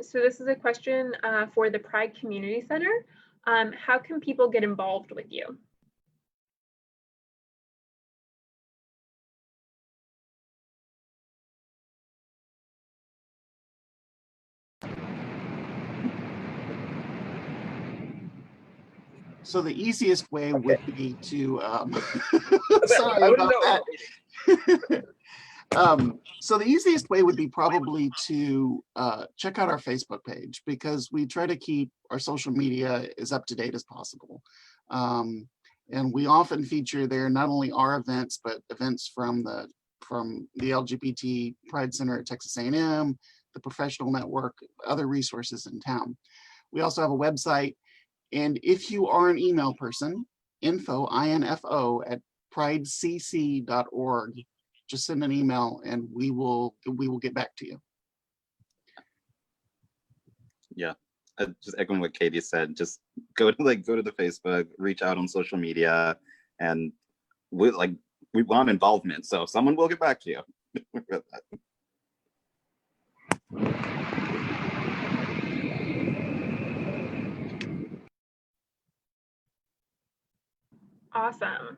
So this is a question for the Pride Community Center. How can people get involved with you? So the easiest way would be to, sorry about that. So the easiest way would be probably to check out our Facebook page, because we try to keep our social media as up to date as possible. And we often feature there not only our events, but events from the LGBT Pride Center at Texas A&M, the Professional Network, other resources in town. We also have a website. And if you are an email person, info at pridecc.org, just send an email and we will get back to you. Yeah, just echoing what Katie said, just go to the Facebook, reach out on social media, and we want involvement, so someone will get back to you. Awesome.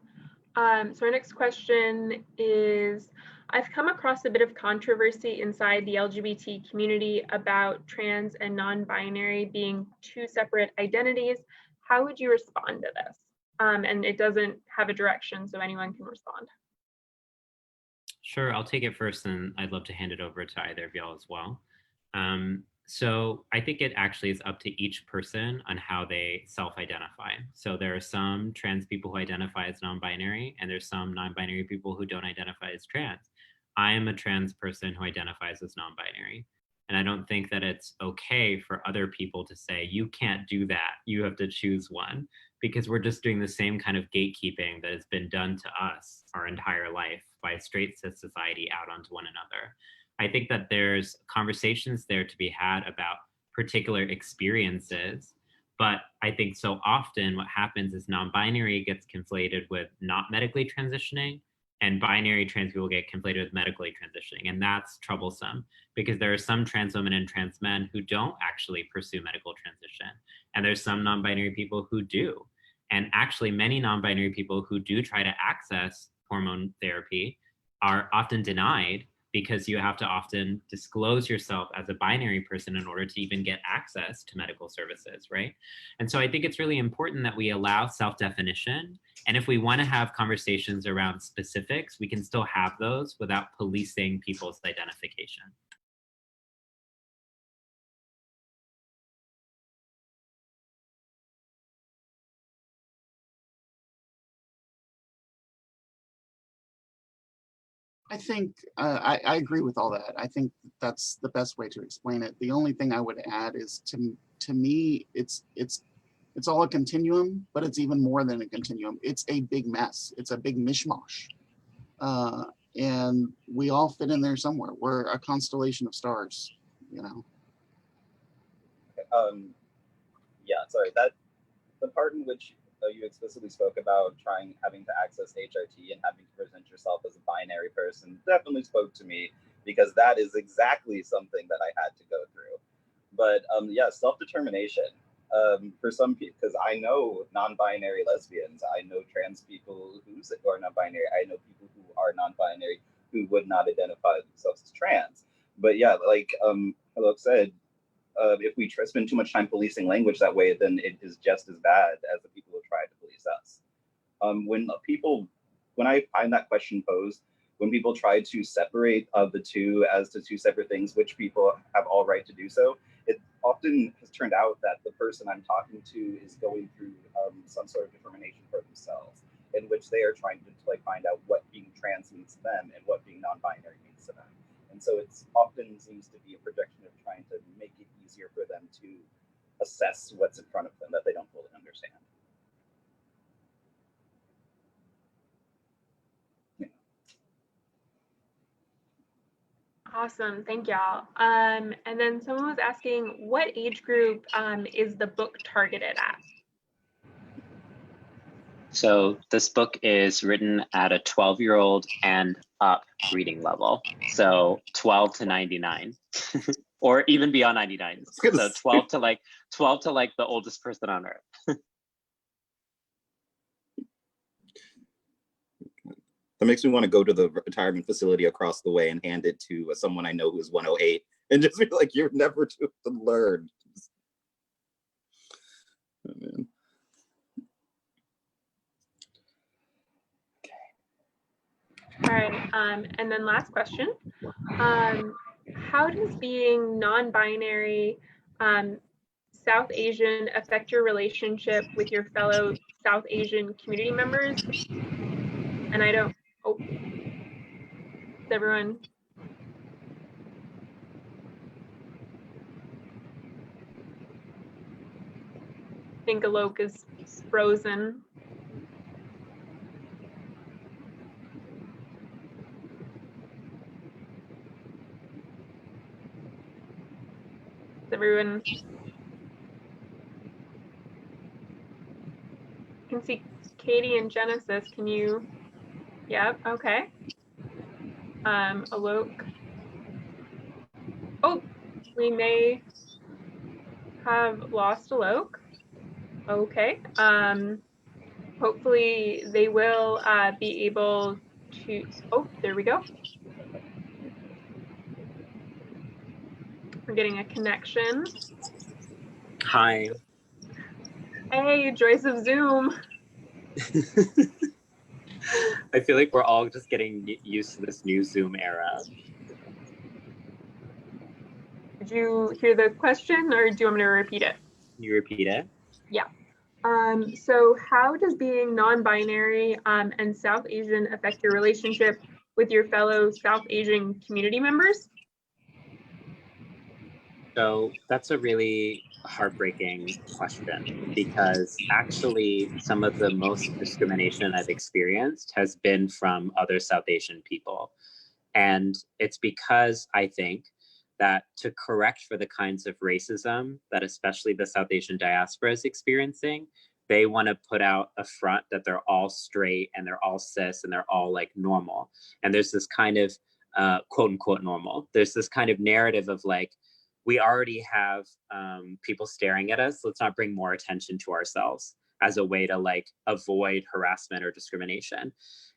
So our next question is, I've come across a bit of controversy inside the LGBT community about trans and non-binary being 2 separate identities. How would you respond to this? And it doesn't have a direction, so anyone can respond. Sure, I'll take it first, and I'd love to hand it over to either of y'all as well. So I think it actually is up to each person on how they self-identify. So there are some trans people who identify as non-binary, and there's some non-binary people who don't identify as trans. I am a trans person who identifies as non-binary. And I don't think that it's okay for other people to say, you can't do that, you have to choose one, because we're just doing the same kind of gatekeeping that has been done to us our entire life by straight cis society out onto one another. I think that there's conversations there to be had about particular experiences, but I think so often what happens is non-binary gets conflated with not medically transitioning, and binary trans people get conflated with medically transitioning. And that's troublesome because there are some trans women and trans men who don't actually pursue medical transition. And there's some non-binary people who do. And actually many non-binary people who do try to access hormone therapy are often denied because you have to often disclose yourself as a binary person in order to even get access to medical services, right? And so I think it's really important that we allow self-definition. And if we want to have conversations around specifics, we can still have those without policing people's identification. I think I agree with all that. I think that's the best way to explain it. The only thing I would add is to me, it's all a continuum, but it's even more than a continuum. It's a big mess. It's a big mishmash. And we all fit in there somewhere. We're a constellation of stars, you know. Yeah, sorry, that the part in which you explicitly spoke about having to access HRT and having to present yourself as a binary person definitely spoke to me, because that is exactly something that I had to go through. But yeah, self-determination. For some people, because I know non-binary lesbians, I know trans people who are non-binary, I know people who are non-binary who would not identify themselves as trans. But yeah, like Alok said, if we spend too much time policing language that way, then it is just as bad as the people who try to police us. When I find that question posed, when people try to separate the two as to two separate things, which people have all right to do so, it often has turned out that the person I'm talking to is going through some sort of determination for themselves, in which they are trying to like find out what being trans means to them and what being non-binary means to them. And so it's often seems to be a projection of trying to make it easier for them to assess what's in front of them that they don't fully understand. Yeah. Awesome, thank y'all. And then someone was asking, what age group is the book targeted at? So this book is written at a 12-year-old and up reading level. So 12 to 99, or even beyond 99. So 12 to like the oldest person on earth. That makes me want to go to the retirement facility across the way and hand it to someone I know who's 108 and just be like, you're never to learn. Oh, man. All right, and then last question. How does being non-binary South Asian affect your relationship with your fellow South Asian community members? And I don't, oh, is everyone? I think Alok is frozen. Everyone can see Katie and Genesis. Can you? Yep. Okay. Alok. Oh, we may have lost Alok. Okay. Hopefully they will be able to. Oh, there we go. We're getting a connection. Hi. Hey, joys of Zoom. I feel like we're all just getting used to this new Zoom era. Did you hear the question, or do you want me to repeat it? Can you repeat it? Yeah. So how does being non-binary and South Asian affect your relationship with your fellow South Asian community members? So that's a really heartbreaking question, because actually some of the most discrimination I've experienced has been from other South Asian people. And it's because I think that to correct for the kinds of racism that especially the South Asian diaspora is experiencing, they want to put out a front that they're all straight and they're all cis and they're all like normal. And there's this kind of quote unquote normal. There's this kind of narrative of like, we already have people staring at us. Let's not bring more attention to ourselves as a way to like avoid harassment or discrimination.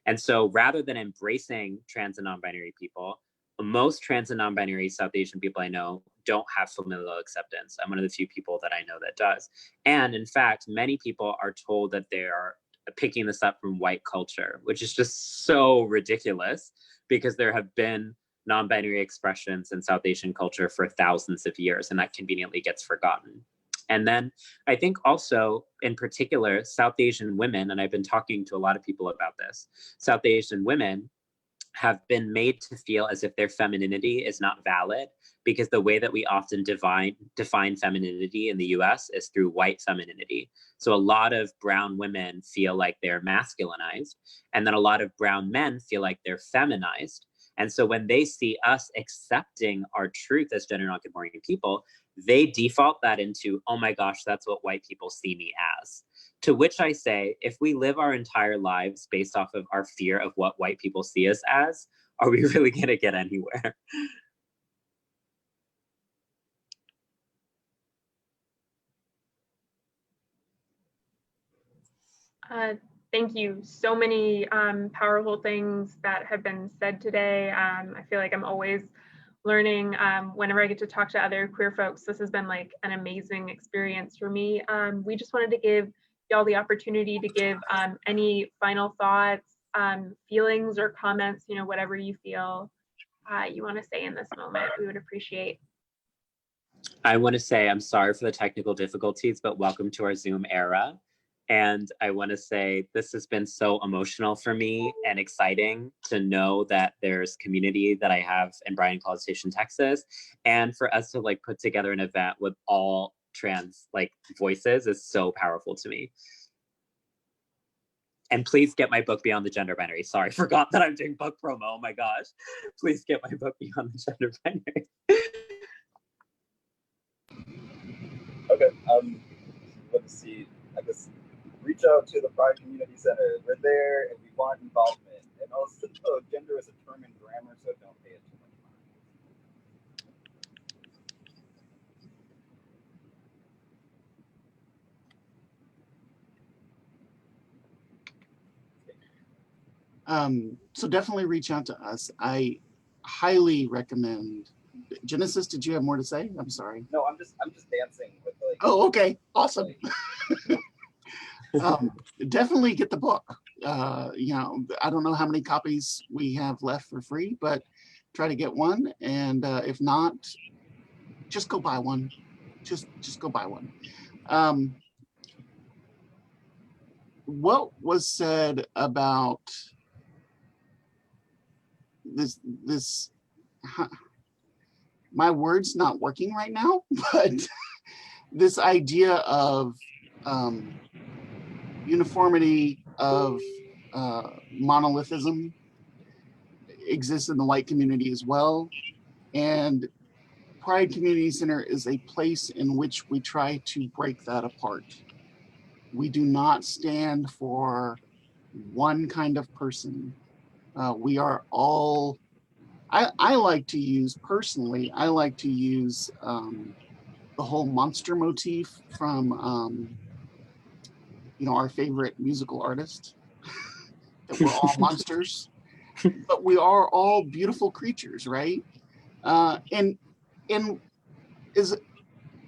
And so rather than embracing trans and non-binary people, most trans and non-binary South Asian people I know don't have familial acceptance. I'm one of the few people that I know that does. And in fact, many people are told that they are picking this up from white culture, which is just so ridiculous because there have been non-binary expressions in South Asian culture for thousands of years, and that conveniently gets forgotten. And then I think also, in particular, South Asian women, and I've been talking to a lot of people about this, South Asian women have been made to feel as if their femininity is not valid because the way that we often define femininity in the US is through white femininity. So a lot of brown women feel like they're masculinized, and then a lot of brown men feel like they're feminized. And so when they see us accepting our truth as gender nonconforming people, they default that into, oh my gosh, that's what white people see me as. To which I say, if we live our entire lives based off of our fear of what white people see us as, are we really going to get anywhere? Thank you. So many powerful things that have been said today. I feel like I'm always learning whenever I get to talk to other queer folks. This has been like an amazing experience for me. We just wanted to give y'all the opportunity to give any final thoughts, feelings or comments, you know, whatever you feel you want to say in this moment, we would appreciate. I want to say I'm sorry for the technical difficulties, but welcome to our Zoom era. And I want to say this has been so emotional for me and exciting to know that there's community that I have in Bryan College Station, Texas. And for us to like put together an event with all trans like voices is so powerful to me. And please get my book Beyond the Gender Binary. Sorry, forgot that I'm doing book promo. Oh my gosh. Please get my book Beyond the Gender Binary. Okay, let's see, I guess reach out to the Pride Community Center. We're there and we want involvement. And also, gender is a term in grammar, so don't pay it too much So definitely reach out to us. I highly recommend. Genesis, did you have more to say? I'm sorry. No, I'm just dancing with like. Oh, okay, awesome. Definitely get the book. You know, I don't know how many copies we have left for free, but try to get one. And if not, just go buy one. Just go buy one. What was said about this my word's not working right now, but this idea of uniformity of monolithism exists in the white community as well. And Pride Community Center is a place in which we try to break that apart. We do not stand for one kind of person. We are all, I like to use, personally, I like to use the whole monster motif from, you know, our favorite musical artist, that we're all monsters, but we are all beautiful creatures, right? And is,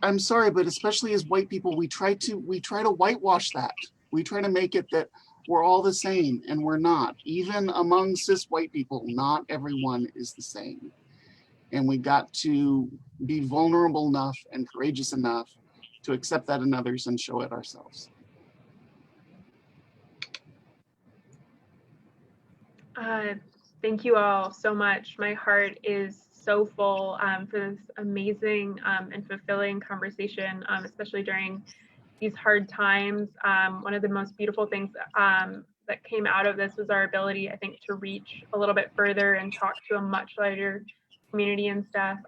I'm sorry, but especially as white people, we try to whitewash that. We try to make it that we're all the same, and we're not. Even among cis white people, not everyone is the same. And we got to be vulnerable enough and courageous enough to accept that in others and show it ourselves. Thank you all so much. My heart is so full for this amazing and fulfilling conversation, especially during these hard times. One of the most beautiful things that came out of this was our ability, I think, to reach a little bit further and talk to a much larger community and stuff.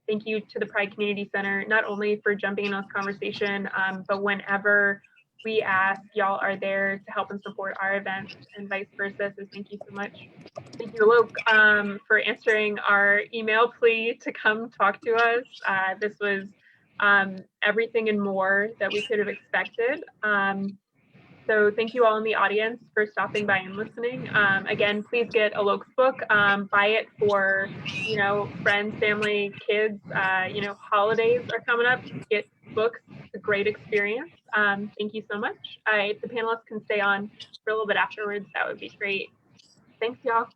Thank you to the Pride Community Center, not only for jumping in this conversation, but whenever we ask, y'all are there to help and support our events and vice versa. So thank you so much. Thank you, Alok, for answering our email plea to come talk to us. This was everything and more that we could have expected. So thank you all in the audience for stopping by and listening. Again, please get Alok's book, buy it for, you know, friends, family, kids, you know, holidays are coming up, get books, it's a great experience. Thank you so much. If the panelists can stay on for a little bit afterwards, that would be great. Thanks, y'all.